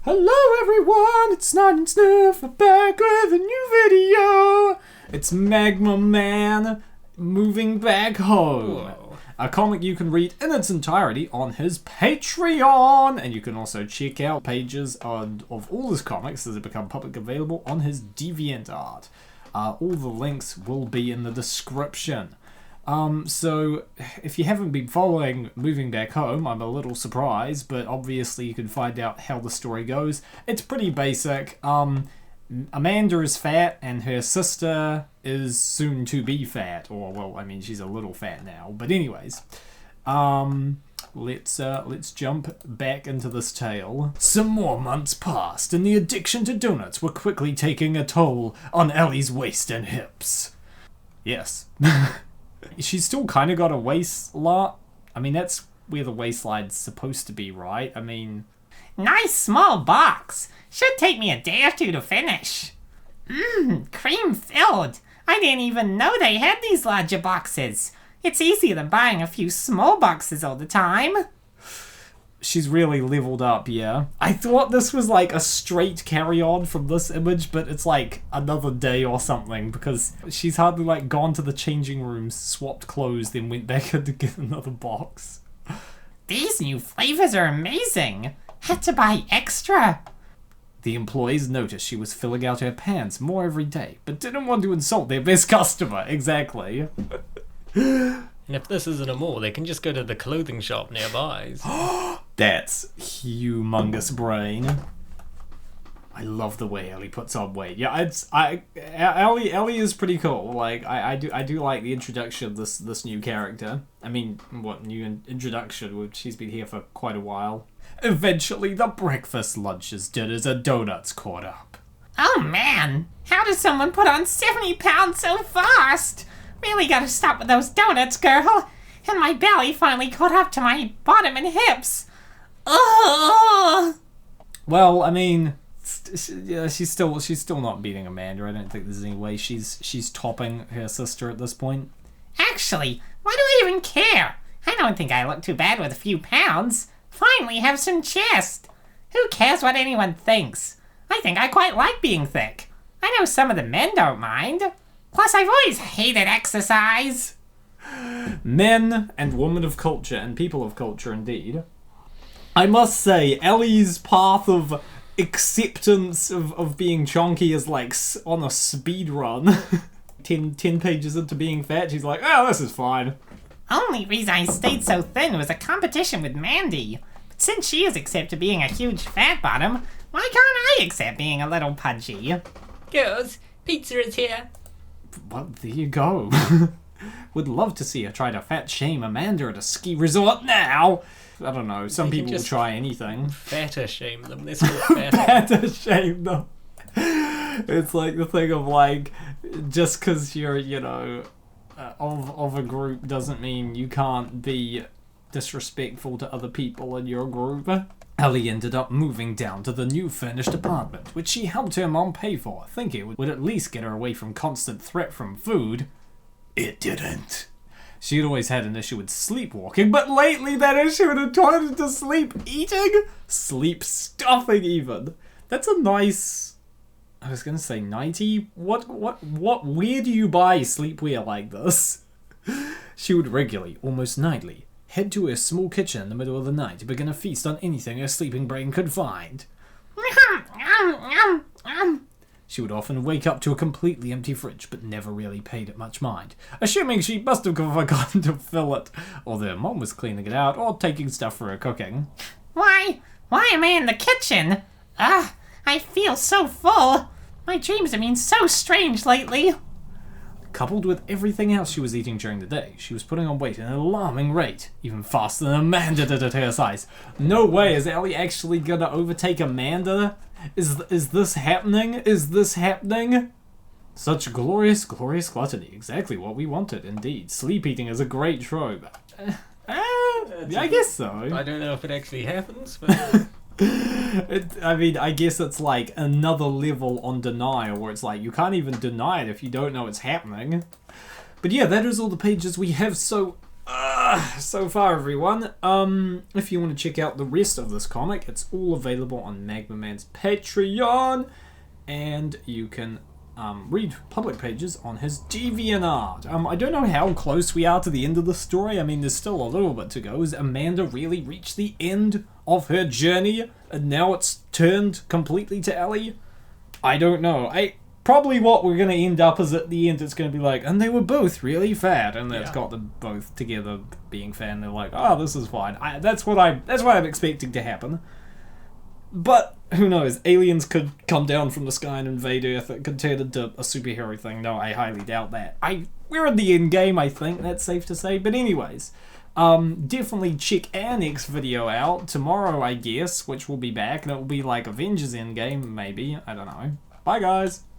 Hello everyone, it's Snide and Sniff, we're back with a new video! It's magmaman moving back home. Whoa. A comic you can read in its entirety on his Patreon! And you can also check out pages of all his comics as they become publicly available on his DeviantArt. All the links will be in the description. So, if you haven't been following Moving Back Home, I'm a little surprised, but obviously you can find out how the story goes. It's pretty basic. Amanda is fat, and her sister is soon to be fat. Or, well, I mean, she's a little fat now. But anyways, let's jump back into this tale. Some more months passed, and the addiction to donuts were quickly taking a toll on Ellie's waist and hips. Yes. She's still kind of got a waistline. I mean, that's where the waistline's supposed to be, right? I mean... Nice small box. Should take me a day or two to finish. Cream filled. I didn't even know they had these larger boxes. It's easier than buying a few small boxes all the time. She's really leveled up, yeah. I thought this was like a straight carry-on from this image, but it's like another day or something, because she's hardly like gone to the changing rooms, swapped clothes, then went back in to get another box. These new flavors are amazing. Had to buy extra. The employees noticed she was filling out her pants more every day, but didn't want to insult their best customer. Exactly. And if this isn't a mall, they can just go to the clothing shop nearby. That's humongous brain. I love the way Ellie puts on weight. Yeah, Ellie is pretty cool. Like I do like the introduction of this new character. I mean, what new introduction? She's been here for quite a while. Eventually, the breakfast, lunches, dinners, and donuts caught up. Oh man, how does someone put on 70 pounds so fast? Really gotta stop with those donuts, girl. And my belly finally caught up to my bottom and hips. Ugh. Well, I mean, yeah, she's still not beating Amanda. I don't think there's any way she's topping her sister at this point. Actually, why do I even care? I don't think I look too bad with a few pounds. Finally have some chest. Who cares what anyone thinks? I think I quite like being thick. I know some of the men don't mind. Plus, I've always hated exercise. Men and women of culture, and people of culture indeed. I must say, Ellie's path of acceptance of being chonky is like on a speed run. 10 pages into being fat, she's like, oh, this is fine. Only reason I stayed so thin was a competition with Mandy. But since she has accepted being a huge fat bottom, why can't I accept being a little pudgy? Girls, pizza is here. Well, there you go. Would love to see her try to fat shame Amanda at a ski resort now. I don't know, some people will try anything. Fatter shame them. They're so fatter. Fatter shame them. It's like the thing of like, just because you're, you know, of a group doesn't mean you can't be disrespectful to other people in your group. Ellie ended up moving down to the new furnished apartment, which she helped her mom pay for, thinking it would at least get her away from constant threat from food. It didn't. She had always had an issue with sleepwalking, but lately that issue had turned into sleep eating? Sleep stuffing even. That's a nice... I was gonna say 90? What, where do you buy sleepwear like this? She would regularly, almost nightly, head to her small kitchen in the middle of the night to begin a feast on anything her sleeping brain could find. She would often wake up to a completely empty fridge, but never really paid it much mind, assuming she must have forgotten to fill it, or their mom was cleaning it out, or taking stuff for her cooking. Why am I in the kitchen? I feel so full. My dreams have been so strange lately. Coupled with everything else she was eating during the day, she was putting on weight at an alarming rate, even faster than Amanda did at her size. No way is Ellie actually gonna overtake Amanda? Is this happening? Is this happening? Such glorious, glorious gluttony. Exactly what we wanted, indeed. Sleep eating is a great trope. I guess so. I don't know if it actually happens, but... I mean, I guess it's like another level on denial, where it's like, you can't even deny it if you don't know it's happening. But yeah, that is all the pages we have, so So far, everyone. If you want to check out the rest of this comic, it's all available on Magmaman's Patreon, and you can read public pages on his DeviantArt. I don't know how close we are to the end of the story. I mean, there's still a little bit to go. Has Amanda really reached the end of her journey, and now it's turned completely to Ellie? I don't know. Probably what we're going to end up is at the end it's going to be like, and they were both really fat, and it's got them both together being fat, and they're like, oh, this is fine. That's what I'm expecting to happen. But who knows? Aliens could come down from the sky and invade Earth. It could turn into a superhero thing. No, I highly doubt that. We're in the end game, I think. That's safe to say. But anyways, definitely check our next video out tomorrow, I guess, which will be back, and it will be like Avengers Endgame, maybe. I don't know. Bye, guys.